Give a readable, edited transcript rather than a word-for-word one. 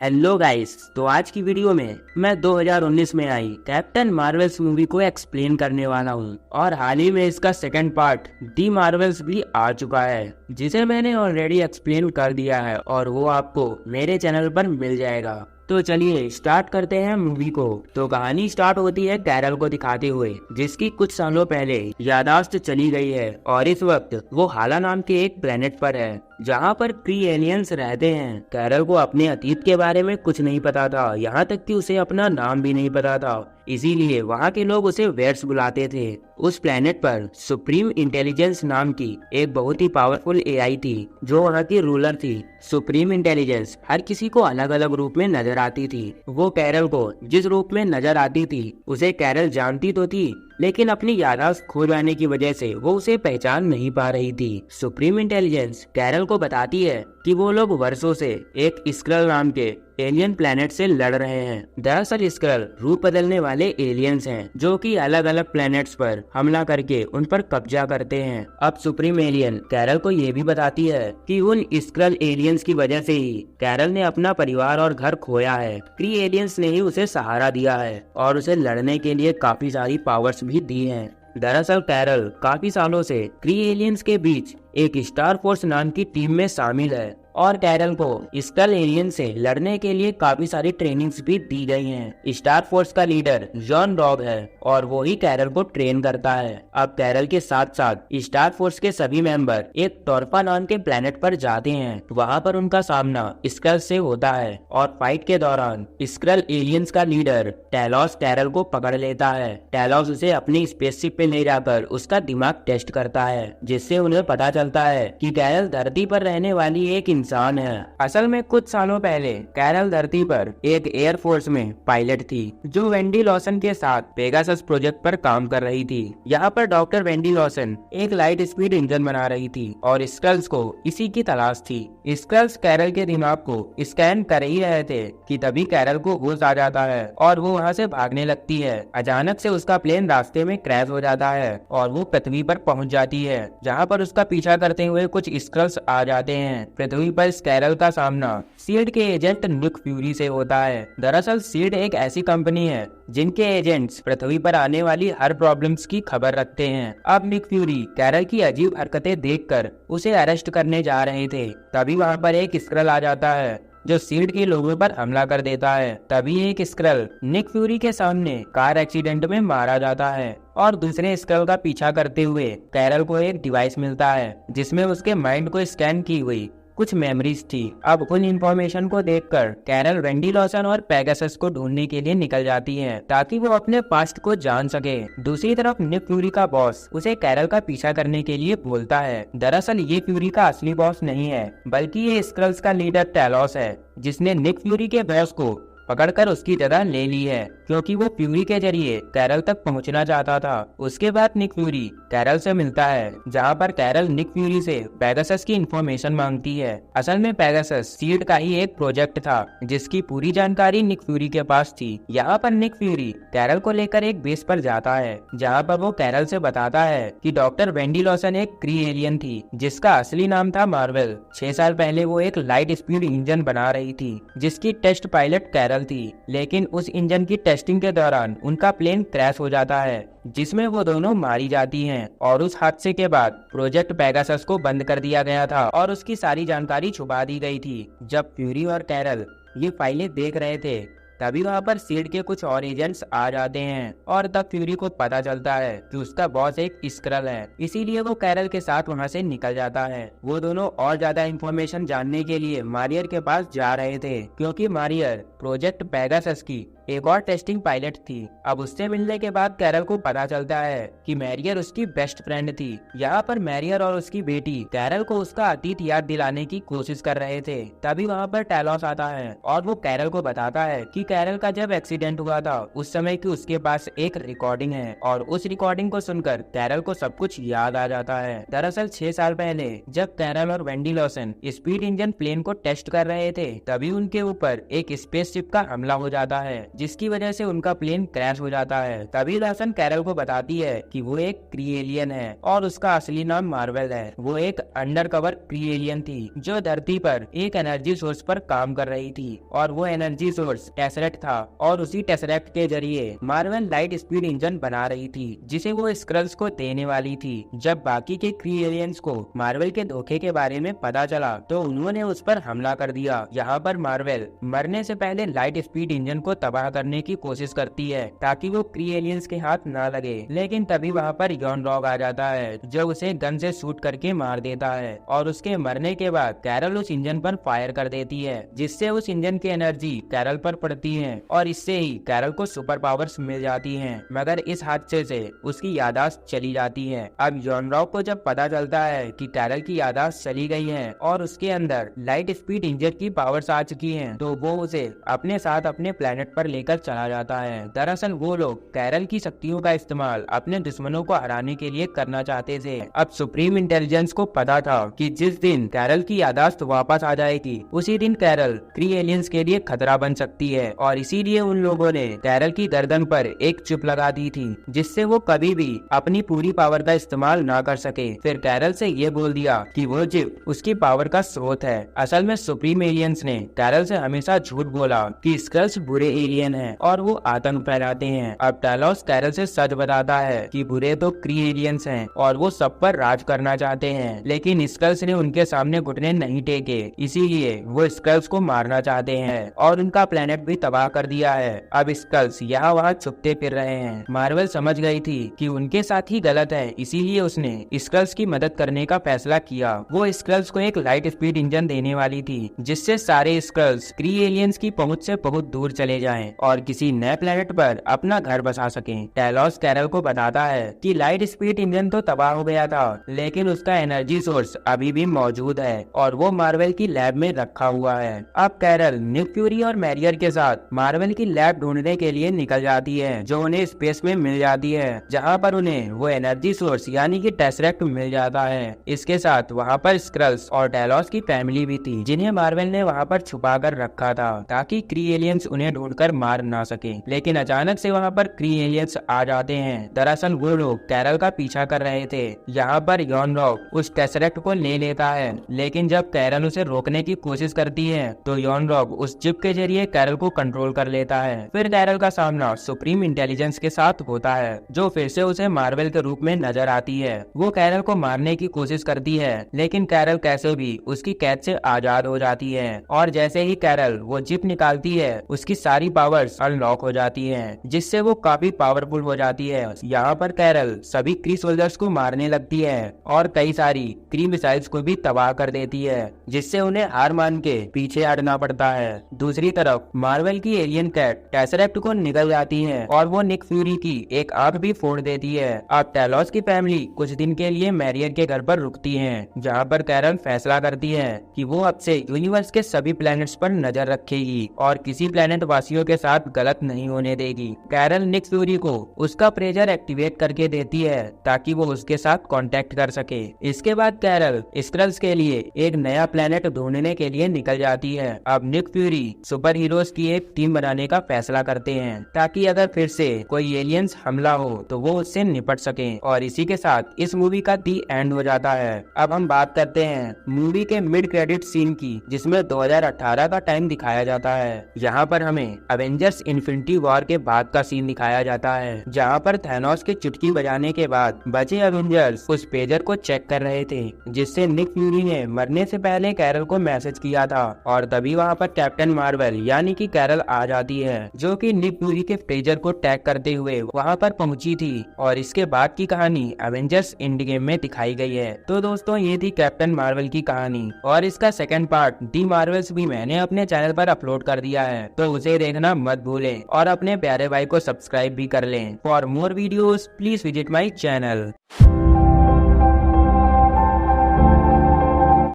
Hello guys, तो आज की वीडियो में मैं 2019 में आई कैप्टन मार्वल्स मूवी को एक्सप्लेन करने वाला हूँ। और हाल ही में इसका सेकंड पार्ट दी मार्वल्स भी आ चुका है, जिसे मैंने ऑलरेडी एक्सप्लेन कर दिया है और वो आपको मेरे चैनल पर मिल जाएगा। तो चलिए स्टार्ट करते हैं मूवी को। तो कहानी स्टार्ट होती है कैरल को दिखाते हुए, जिसकी कुछ सालों पहले यादाश्त चली गई है और इस वक्त वो हाला नाम के एक प्लेनेट पर है जहाँ पर प्री एलियंस रहते हैं। कैरल को अपने अतीत के बारे में कुछ नहीं पता था, यहाँ तक कि उसे अपना नाम भी नहीं पता था, इसीलिए वहाँ के लोग उसे वेट्स बुलाते थे। उस प्लेनेट पर सुप्रीम इंटेलिजेंस नाम की एक बहुत ही पावरफुल एआई थी जो वहाँ की रूलर थी। सुप्रीम इंटेलिजेंस हर किसी को अलग अलग रूप में नजर आती थी। वो कैरल को जिस रूप में नजर आती थी उसे कैरल जानती तो थी, लेकिन अपनी याददाश्त खो जाने की वजह से वो उसे पहचान नहीं पा रही थी। सुप्रीम इंटेलिजेंस कैरल को बताती है कि वो लोग वर्षों से एक स्क्रल नाम के एलियन प्लेनेट से लड़ रहे हैं। दरअसल स्क्रल रूप बदलने वाले एलियंस हैं जो कि अलग अलग प्लेनेट्स पर हमला करके उन पर कब्जा करते हैं। अब सुप्रीम एलियन कैरल को ये भी बताती है कि उन स्क्रल एलियंस की वजह से ही कैरल ने अपना परिवार और घर खोया है। प्री एलियंस ने ही उसे सहारा दिया है और उसे लड़ने के लिए काफी सारी पावर्स भी दी हैं। दरअसल कैरल काफी सालों से क्री एलियंस के बीच एक स्टार फोर्स नाम की टीम में शामिल है और कैरल को स्क्रल एलियन से लड़ने के लिए काफी सारी ट्रेनिंग्स भी दी गई हैं। स्टार फोर्स का लीडर जॉन डॉग है और वो ही कैरल को ट्रेन करता है। अब कैरल के साथ साथ स्टार फोर्स के सभी मेंबर एक टॉर्पा नाम के प्लेनेट पर जाते हैं। वहाँ पर उनका सामना स्क्रल से होता है और फाइट के दौरान स्क्रल एलियंस का लीडर टेलॉस कैरल को पकड़ लेता है। टेलॉस उसे अपनी स्पेसशिप पे ले जाकर उसका दिमाग टेस्ट करता है, जिससे उन्हें पता चलता है कि कैरल धरती पर रहने वाली एक इंसान है। असल में कुछ सालों पहले कैरल धरती पर एक एयर फोर्स में पायलट थी जो वेंडी लॉसन के साथ पेगासस प्रोजेक्ट पर काम कर रही थी। यहाँ पर डॉक्टर वेंडी लॉसन एक लाइट स्पीड इंजन बना रही थी और स्क्रल्स को इसी की तलाश थी। स्क्रल्स कैरल के दिमाग को स्कैन कर ही रहे थे कि तभी कैरल को होश आ जाता है और वो वहाँ से भागने लगती है। अचानक से उसका प्लेन रास्ते में क्रैश हो जाता है और वो पृथ्वी पर पहुँच जाती है, जहाँ पर उसका पीछा करते हुए कुछ स्क्रल्स आ जाते हैं। पृथ्वी पर कैरल का सामना सीड के एजेंट निक फ्यूरी से होता है। दरअसल सीड एक ऐसी कंपनी है जिनके एजेंट्स पृथ्वी पर आने वाली हर प्रॉब्लम्स की खबर रखते हैं। अब निक फ्यूरी कैरल की अजीब हरकतें देखकर उसे अरेस्ट करने जा रहे थे, तभी वहाँ पर एक स्क्रल आ जाता है जो सीड के लोगों पर हमला कर देता है। तभी एक स्क्रल निक फ्यूरी के सामने कार एक्सीडेंट में मारा जाता है और दूसरे स्क्रल का पीछा करते हुए कैरल को एक डिवाइस मिलता है जिसमें उसके माइंड को स्कैन की हुई कुछ मेमोरीज थी। अब उन इंफॉर्मेशन को देखकर कैरल वेंडी लॉसन और पेगासस को ढूंढने के लिए निकल जाती है ताकि वो अपने पास्ट को जान सके। दूसरी तरफ निक फ्यूरी का बॉस उसे कैरल का पीछा करने के लिए बोलता है। दरअसल ये फ्यूरी का असली बॉस नहीं है, बल्कि ये स्क्रल्स का लीडर टेलॉस है, जिसने निक फ्यूरी के बॉस को पकड़कर उसकी जगह ले ली है क्योंकि वो फ्यूरी के जरिए कैरल तक पहुंचना चाहता था। उसके बाद निक फ्यूरी कैरल से मिलता है, जहां पर कैरल निक फ्यूरी से पेगासस की इंफॉर्मेशन मांगती है। असल में पेगासस सीड का ही एक प्रोजेक्ट था जिसकी पूरी जानकारी निक फ्यूरी के पास थी। यहाँ पर निक फ्यूरी कैरल को लेकर एक बेस पर जाता है, जहाँ पर वो कैरल से बताता है कि डॉक्टर वेंडी लॉसन एक क्री एलियन थी जिसका असली नाम था मार्वल। 6 साल पहले वो एक लाइट स्पीड इंजन बना रही थी जिसकी टेस्ट पायलट कैरल थी, लेकिन उस इंजन की टेस्टिंग के दौरान उनका प्लेन क्रैश हो जाता है जिसमें वो दोनों मारी जाती हैं। और उस हादसे के बाद प्रोजेक्ट पेगासस को बंद कर दिया गया था और उसकी सारी जानकारी छुपा दी गई थी। जब फ्यूरी और कैरल ये फाइलें देख रहे थे तभी वहाँ पर सीड के कुछ और एजेंट्स आ जाते हैं और तब फ्यूरी को पता चलता है कि उसका बॉस एक स्क्रल है, इसीलिए वो कैरल के साथ वहाँ से निकल जाता है। वो दोनों और ज्यादा इंफॉर्मेशन जानने के लिए मारियर के पास जा रहे थे क्योंकि मारियर प्रोजेक्ट पेगासस की एक और टेस्टिंग पायलट थी। अब उससे मिलने के बाद कैरल को पता चलता है कि मैरियर उसकी बेस्ट फ्रेंड थी। यहाँ पर मैरियर और उसकी बेटी कैरल को उसका अतीत याद दिलाने की कोशिश कर रहे थे। तभी वहाँ पर टेलॉस आता है और वो कैरल को बताता है कि कैरल का जब एक्सीडेंट हुआ था उस समय की उसके पास एक रिकॉर्डिंग है और उस रिकॉर्डिंग को सुनकर कैरल को सब कुछ याद आ जाता है। दरअसल 6 साल पहले जब कैरल और Wendy Lawson speed engine plane को टेस्ट कर रहे थे तभी उनके ऊपर एक स्पेसशिप का हमला हो जाता है जिसकी वजह से उनका प्लेन क्रैश हो जाता है। तभी दर्शन कैरल को बताती है कि वो एक क्री एलियन है और उसका असली नाम मार्वल है। वो एक अंडरकवर क्री एलियन थी जो धरती पर एक एनर्जी सोर्स पर काम कर रही थी और वो एनर्जी सोर्स टेसरेक्ट था और उसी टेसरेक्ट के जरिए मार्वल लाइट स्पीड इंजन बना रही थी जिसे वो स्क्रल्स को देने वाली थी। जब बाकी के क्री एलियंस को मार्वल के धोखे के बारे में पता चला तो उन्होंने उस पर हमला कर दिया। यहाँ पर मार्वल मरने से पहले लाइट स्पीड इंजन को तबाह करने की कोशिश करती है ताकि वो क्री एलियंस के हाथ न लगे, लेकिन तभी वहाँ पर यॉन रॉक आ जाता है जो उसे गन से शूट करके मार देता है और उसके मरने के बाद कैरल उस इंजन पर फायर कर देती है जिससे उस इंजन की एनर्जी कैरल पर पड़ती है और इससे ही कैरल को सुपर पावर्स मिल जाती हैं। मगर इस हादसे से उसकी याददाश्त चली जाती है। अब यॉन रॉक को जब पता चलता है कि कैरल की याददाश्त चली गई है और उसके अंदर लाइट स्पीड इंजन की पावर्स आ चुकी हैं, तो वो उसे अपने साथ अपने प्लेनेट पर लेकर चला जाता है। दरअसल वो लोग कैरल की शक्तियों का इस्तेमाल अपने दुश्मनों को हराने के लिए करना चाहते थे। अब सुप्रीम इंटेलिजेंस को पता था कि जिस दिन कैरल की याददाश्त वापस आ जाएगी उसी दिन कैरल क्री एलियंस के लिए खतरा बन सकती है और इसीलिए उन लोगों ने कैरल की गर्दन पर एक चिप लगा दी थी जिससे वो कभी भी अपनी पूरी पावर का इस्तेमाल ना कर सके। फिर कैरल से ये बोल दिया कि वो चिप उसकी पावर का स्रोत है। असल में सुप्रीम एलियंस ने कैरल से हमेशा झूठ बोला कि स्क्रल्स बुरे एलियन हैं और वो आतंक फैलाते हैं। अब टैलोस कैरल से सच बताता है कि बुरे तो क्री एलियंस हैं और वो सब पर राज करना चाहते हैं, लेकिन स्क्रल्स ने उनके सामने घुटने नहीं टेके, इसीलिए वो स्क्रल्स को मारना चाहते हैं और उनका प्लेनेट भी तबाह कर दिया है। अब स्क्रल्स यहाँ वहाँ छुपते फिर रहे हैं। मार्वल समझ गई थी कि उनके साथ ही गलत है, इसीलिए उसने स्क्रल्स की मदद करने का फैसला किया। वो स्क्रल्स को एक लाइट स्पीड इंजन देने वाली थी जिससे सारे स्क्रल्स क्री एलियंस की पहुंच से बहुत दूर चले जाएं और किसी नए प्लेनेट पर अपना घर बसा सकें। टैलोस कैरल को बताता है कि लाइट स्पीड इंजन तो तबाह हो गया था लेकिन उसका एनर्जी सोर्स अभी भी मौजूद है और वो मार्वल की लैब में रखा हुआ है। अब कैरल निक फ्यूरी और मैरियर के साथ मार्वल की लैब ढूंढने के लिए निकल जाती है जो उन्हें स्पेस में मिल जाती है, जहाँ पर उन्हें वो एनर्जी सोर्स यानी कि टेसरेक्ट मिल जाता है। इसके साथ वहाँ पर स्क्रल्स और टैलोस की फैमिली भी थी जिन्हें मार्वल ने वहाँ पर छुपा कर रखा था ताकि क्री एलियंस उन्हें ढूंढकर मार ना सके। लेकिन अचानक से वहाँ पर क्री एलियंस आ जाते हैं। दरअसल वो लोग कैरल का पीछा कर रहे थे। यहाँ पर यॉन रॉक उस टेसरेक्ट को ले लेता है, लेकिन जब कैरल उसे रोकने की कोशिश करती है तो यॉन रॉक उस चिप के जरिए कैरल को कंट्रोल कर लेता है। फिर कैरल का सामना सुप्रीम इंटेलिजेंस के साथ होता है जो फिर से उसे मार्वल के रूप में नजर आती है। वो कैरल को मारने की कोशिश करती है लेकिन कैरल कैसे भी उसकी कैद से आजाद हो जाती है और जैसे ही कैरल वो चिप निकालती है उसकी सारी पावर्स अनलॉक हो जाती है जिससे वो काफी पावरफुल हो जाती है। यहाँ पर कैरल सभी क्री सोल्जर्स को मारने लगती है और कई सारी क्री मिसाइल्स को भी तबाह कर देती है जिससे उन्हें हार मान के पीछे हटना पड़ता है। दूसरी तरफ मार्वल की एलियन कैट टेसरेक्ट को निकल जाती है और वो निक फ्यूरी की एक आंख भी फोड़ देती है। अब टैलोस की फैमिली कुछ दिन के लिए मैरियर के घर पर रुकती है जहाँ पर कैरल फैसला करती है कि वो अब से यूनिवर्स के सभी प्लैनेट्स पर नजर रखेगी और किसी प्लैनेट वासियों के साथ गलत नहीं होने देगी। कैरल निक फ्यूरी को उसका प्रेजर एक्टिवेट करके देती है ताकि वो उसके साथ कांटेक्ट कर सके। इसके बाद कैरल स्क्रल्स के लिए एक नया प्लेनेट ढूंढने के लिए निकल जाती है। अब निक फ्यूरी सुपर हीरोज की एक टीम बनाने का फैसला करते हैं ताकि अगर फिर से कोई एलियंस हमला हो तो वो उससे निपट सके और इसी के साथ इस मूवी का दी एंड हो जाता है। अब हम बात करते हैं मूवी के मिड क्रेडिट सीन की जिसमें 2018 का टाइम दिखाया जाता है। यहाँ पर हमें अवेंजर्स इन्फिनिटी वॉर के बाद का सीन दिखाया जाता है जहाँ पर थैनोस के चुटकी बजाने के बाद बचे अवेंजर्स उस पेजर को चेक कर रहे थे जिससे निक फ्यूरी ने मरने से पहले कैरल को मैसेज किया था और तभी वहाँ पर कैप्टन मार्वल यानी कि कैरल आ जाती है जो कि निक फ्यूरी के पेजर को टैग करते हुए वहाँ पर पहुंची थी और इसके बाद की कहानी अवेंजर्स एंड गेम में दिखाई गई है। तो दोस्तों ये थी कैप्टन मार्वल की कहानी और इसका सेकंड पार्ट दी मार्वल्स भी मैंने अपने चैनल पर अपलोड कर दिया है, तो उसे देखना मत भूलें और अपने प्यारे भाई को सब्सक्राइब भी कर लें। For more videos please visit my channel.